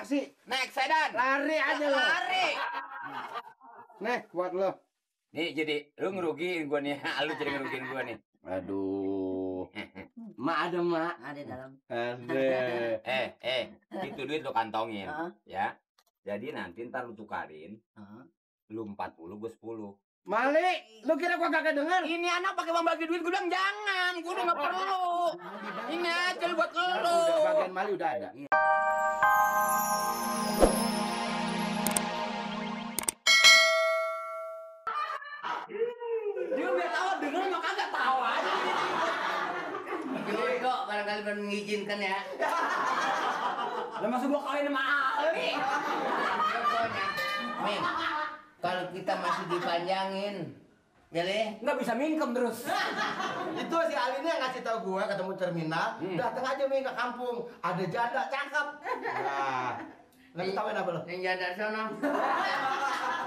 taksi. Naik sedan. Lari aja lo. Lari. Nih, buat lo. Nih jadi lu ngerugiin gua nih. Lu jadi ngerugiin gua nih. Aduh. Mak ada, Mak. Ada dalam. Ada. Itu duit lu kantongin, ya. Jadi nanti ntar lu tukarin. Lu 40, gua 10. Mali, lu kira gua kagak denger? Ini anak pakai membagi duit, gua bilang jangan. Gua udah nggak perlu. Ini aja buat lu. Udah bagian Mali udah ada. Dia udah tahu denger mah kagak tahu aja. Yoi kok, barangkali belum mengizinkan ya. Lah masa gua kawin sama Ali? Pokoknya, Min, kalau kita masih dipanjangin, ya Le? Nggak bisa mingkem terus. Itu si Ali ini yang ngasih tahu gua ketemu terminal, datang aja Mi ke kampung. Ada janda cakep. Nah, lagi tawain apa lo? Yang janda sono.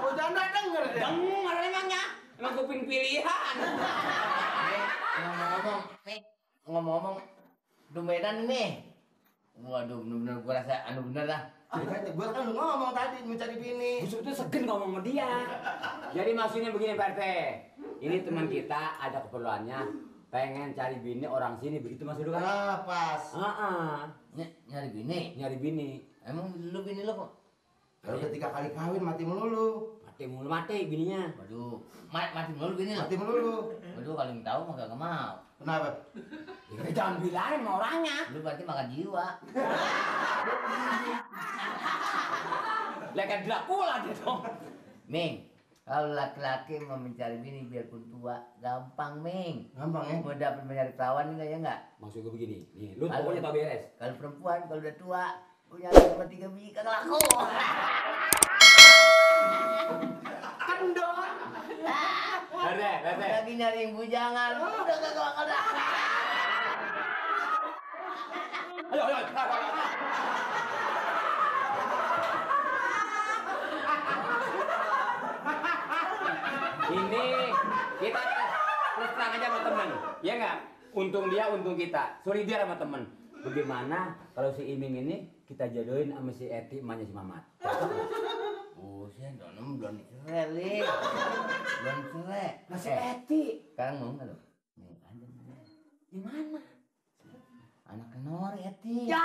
Oh, janda denger deh. Denger emangnya. Emang kuping pilihan. Ngomong-ngomong, domedan nih. Waduh, bener-bener gua rasa bener dah. Gue kan lu ngomong tadi mencari bini. Gua sebetulnya segen ngomong sama dia. Jadi maksudnya begini Pak RT. Ini teman kita ada keperluannya. Pengen cari bini orang sini, begitu Mas Udu kan? Ah, pas. Nyari bini. Nyari bini. Emang lu bini lu kok? Kalau udah 3 kali kawin mati melulu. Mati bininya. Waduh, mati mulu bini lu. Mati melulu. Waduh, kalau yang tahu mah gak mau. Kenapa? Ya, jangan bilangin sama orangnya. Lu berarti makan jiwa. Lah kan Dracula dia dong. Ming, kalau laki-laki mau mencari bini biarpun tua, gampang Ming. Gampang ya? Mau dapat mencari perawan ini ya enggak? Maksud gue begini, nih, lu pokoknya tau beres. Kalau perempuan kalau udah tua, punya 2-3 biji kagak laku. Kendor. Ada. Lagi nyari yang bujangan, udah kagak bakal dah. Ayo. Ini kita terus terang aja sama temen, ya nggak? Untung dia, untung kita. Solidar sama temen. Bagaimana kalau si Iming ini kita jodohin sama si Eti, emaknya si Mamat? Buset, belum cerai, Li. Belum cerai. Masih Eti. Sekarang mau nggak lo? Nih, ada. Di mana? Anak kenor, Eti. Ya.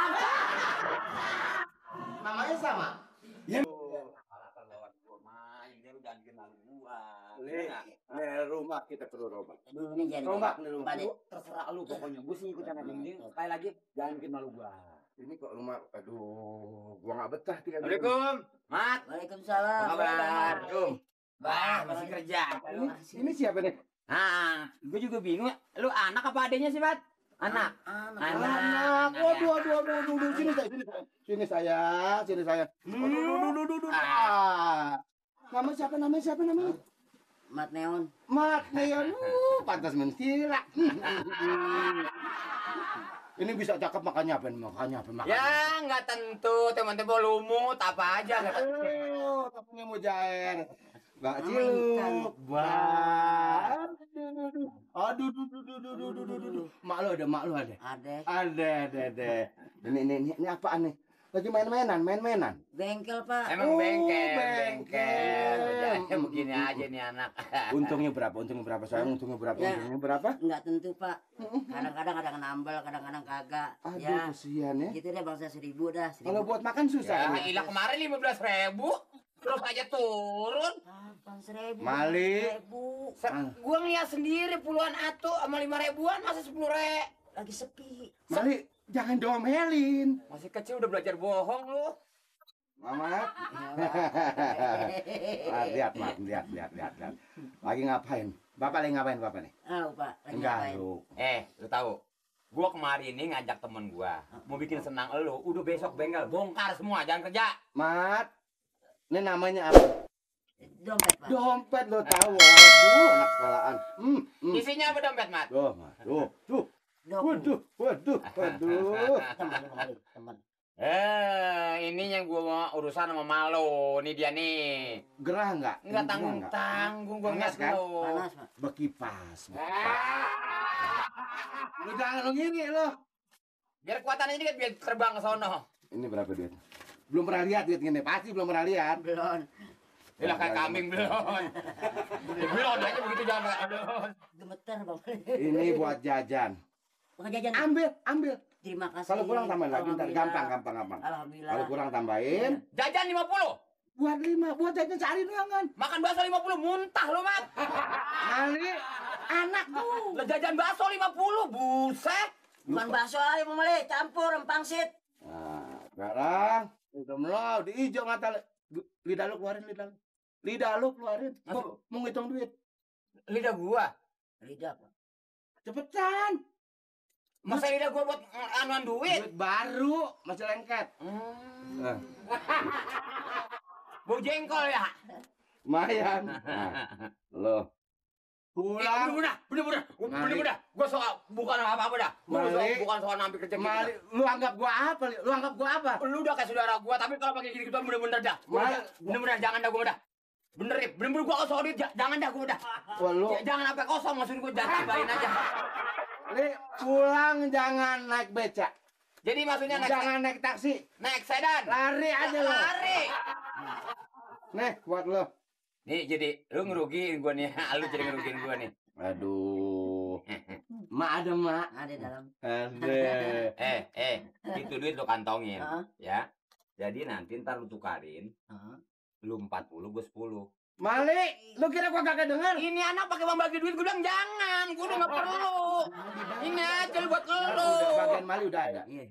Namanya sama. Jangan kenal gua. Nih rumah kita perlu rumah. Ini jadi Rombak. Terserah lu pokoknya. Gua sih ikutan aja. Sekali lagi jangan kenal gua. Ini kok rumah, aduh, gua nggak betah tinggal. Assalamualaikum, Mat. Waalaikumsalam. Apa kabar? Baik, Masih kerja. Ini siapa nih? Ah, gue juga bingung. Lu anak apa adanya sih, Mat? Anak. Anak. Waduh. Sini saya. Aduh. Nama siapa? Mat Neon. Mat Neon. Pantas mentira. Ini bisa cakep makanya apa? Ya, nggak tentu. Teman-teman lumut apa aja. Tapi mau jair. Mbak Ciluk. Aduh. Mak lu ada. Ada. Ini apaan nih? Lagi main-mainan. Bengkel, Pak. Emang bengkel. bengkel. Begini aja nih anak. Untungnya berapa sayang? Untungnya berapa? Enggak tentu, Pak. Kadang-kadang ada nambal, kadang-kadang kagak. Aduh, kasihan ya. Gitu deh bangsa 1000 dah. 1000. Kalau buat makan susah. Ya, ini. ilah kemarin 15.000. Terus aja turun. 1.000. Mali. 1.000. Gua ngeliat sendiri puluhan atu sama 5.000-an masa 10 re. Lagi sepi. Mali, jangan domelin. Masih kecil udah belajar bohong lu. Mamat. Lihat. Lagi ngapain? Bapak lagi ngapain Bapak nih? Pak. Lagi Enggak, ngapain? lu. Lu tahu? Gua kemarin ini ngajak temen gua mau bikin senang elu. Udah besok bengkel bongkar semua, jangan kerja. Mat. Ini namanya apa? Dompet, Pak. Dompet lo tahu. Waduh, anak sekolahan. Isinya apa dompet, Mat? Tuh. Waduh. Teman. Ini yang gua mau urusan sama Malo. Ini dia nih. Gerah enggak? Enggak tanggung-tanggung gua Panas, ngeliat kan? lu. Panas, Pak. Bekipas. Lu jangan lu ngiri lo. Biar kekuatannya dikit biar terbang ke sono. Ini berapa duit? Belum pernah lihat duit gini, pasti belum pernah lihat. Belum. Ilah kayak kambing belon. Belon aja begitu jangan kayak belon. Gemeter Bang. Ini buat jajan. Bukan jajan. Ambil. Terima kasih. Kalau kurang tambahin lagi, ntar Alhamdulillah. gampang. Alhamdulillah. Kalau kurang tambahin. Jajan 50. Buat 5, buat jajan sehari doang kan. Makan bakso 50 muntah lo, Mat. Kali anak tuh. Lah jajan bakso 50, buset. Bukan bakso aja Bang Mali, campur pangsit. Nah, sekarang udah lo di hijau mata lidah lu keluarin lidah lu keluarin. Mau ngitung duit. Lidah gua. Lidah apa? Cepetan. Masa lidah gua buat anuan duit? Duit baru masih lengket. Nah, Bau jengkol ya? lumayan. Nah, lo pulang. Bener-bener. Gua soal bukan apa-apa dah. Bukan soal nampik kerja Mali, lu anggap gua apa? Li? Lu anggap gua apa? Lu udah kayak saudara gua, tapi kalau pakai gitu-gituan bener-bener dah. Bener-bener jangan dah gua dah. Bener-bener gua kalau soal duit jangan dah gua dah. Wah, lu Jangan sampai kosong, maksud gua jangan tambahin aja. Li, pulang jangan naik beca. Jadi maksudnya Jangan naik taksi. naik sedan. Lari aja lo. Lari. Nih, buat lo. Nih jadi lu ngerugiin gua nih, lu jadi ngerugiin gua nih. Aduh. Mak ada, Mak. Ada dalam. Ada. Itu duit lu kantongin, Heeh. ya. Jadi nanti ntar lu tukarin, Heeh. lu 40, gua 10. Mali, lu kira gua kagak denger? Ini anak pakai membagi duit, gua bilang jangan, gua udah nggak perlu. Ini aja lu buat lu. Udah, bagian Mali udah ada. Iya.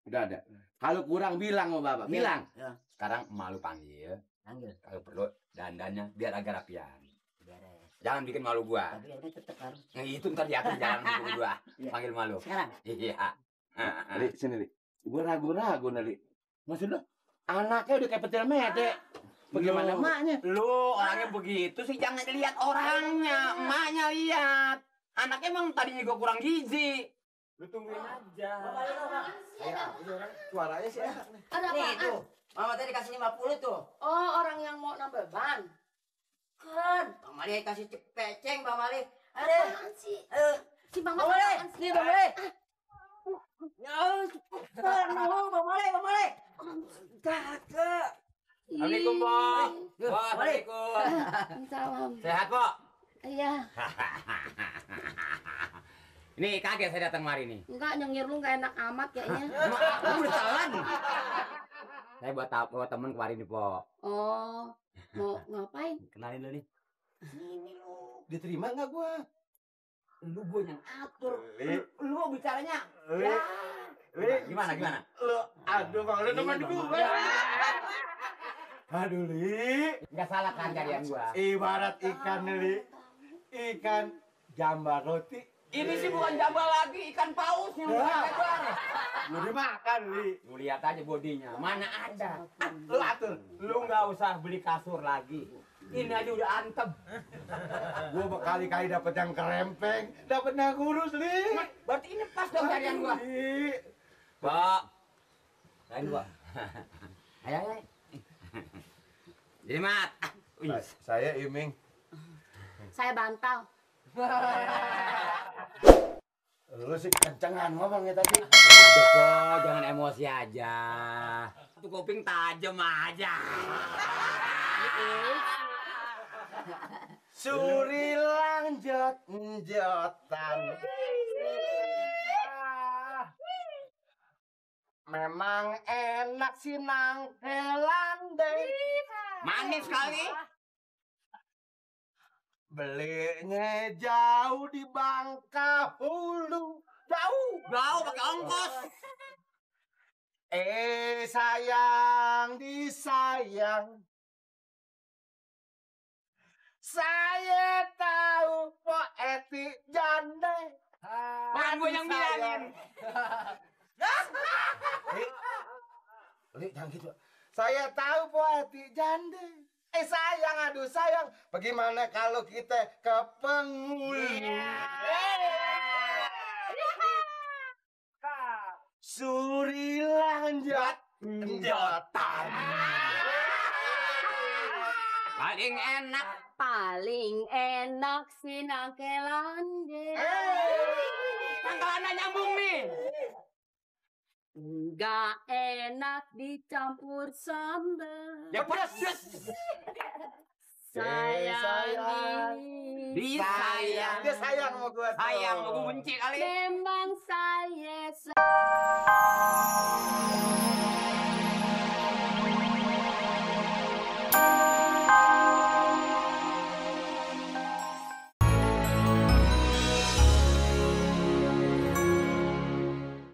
Udah ada. Kalau kurang bilang sama Bapak, bilang. Ya. Sekarang emak lu panggil, Panggil. kalau perlu dandannya biar agak rapian. Beres. Jangan bikin malu gua. Tapi ini tetep harus. Nah, itu ntar diatur jalan sama gua. Iya. Panggil malu. Sekarang. Iya. Li, sini, Li. Gua ragu-ragu nih, Li. Maksud lu, anaknya udah kayak petil mede. Bagaimana Lu- emaknya? Lu orangnya begitu sih, jangan lihat orangnya, emaknya lihat. Anaknya emang tadinya gua kurang gizi. Lu tungguin aja. Suaranya sih enak nih. Ada Nih apaan? tuh. Mama tadi kasih 50 tuh. Oh, orang yang mau nambah ban. Kan. Bang Mali kasih peceng Bang Mali. Ada. Apaan sih? Si Bang Mama Mali. apaan sih? Nih Bang Mali. Ya, cepetan. Bang Mali. Kakak. Assalamualaikum, Po. Ih, Po, assalamualaikum. Salam. Sehat, Po? Iya. Ini kaget saya datang kemari nih. Enggak, nyengir lu enggak enak amat kayaknya. Lu udah telan. Saya buat temen kemarin nih, Po. Oh, mau ngapain? Kenalin lu nih. Sini lu. Diterima nggak gua? Lu gue yang atur. Li. Lu mau bicaranya. Li. Ya. Li. Gimana? Lu, aduh, Bang, lu teman Ini, gua. Bang. Aduh, Li. Enggak salah kan carian gua. Ibarat ikan, Li. Ikan jambar roti. Ini sih bukan jambal lagi, ikan paus yang bukan lebar. Lu dimakan, Li. Lu lihat aja bodinya. Mana ada. Lu atur. Lu nggak usah beli kasur lagi. Ini aja udah antep. Gua berkali-kali dapet yang kerempeng, dapet yang kurus, Li. Berarti ini pas dong carian gua. Li. Pak. Lain gua. Ayo, ayo. Jadi, Mat. Saya Iming. Saya bantal. Lu sih kencengan ngomongnya tadi. Udah kok, jangan emosi aja. Tuh kuping tajam aja. Suri lanjut jotan. Memang enak sih nangkelan deh. Manis kali. Belinya jauh di Bangka Hulu. Jauh. Jauh pakai ongkos. Sayang disayang. Saya tahu poetik jande. Bukan gue yang bilangin. Li, jangan gitu. Saya tahu poetik jande. Sayang, aduh sayang. Bagaimana kalau kita ke penghulu? Suri lanjut jotan. Paling enak. Paling enak sih nangkelan deh. Pangkalannya nyambung nih. Gak enak dicampur sambal. Ya pedes. Sayang ini Disayang. Dia sayang sama gua. tuh. Sayang, gua benci kali. memang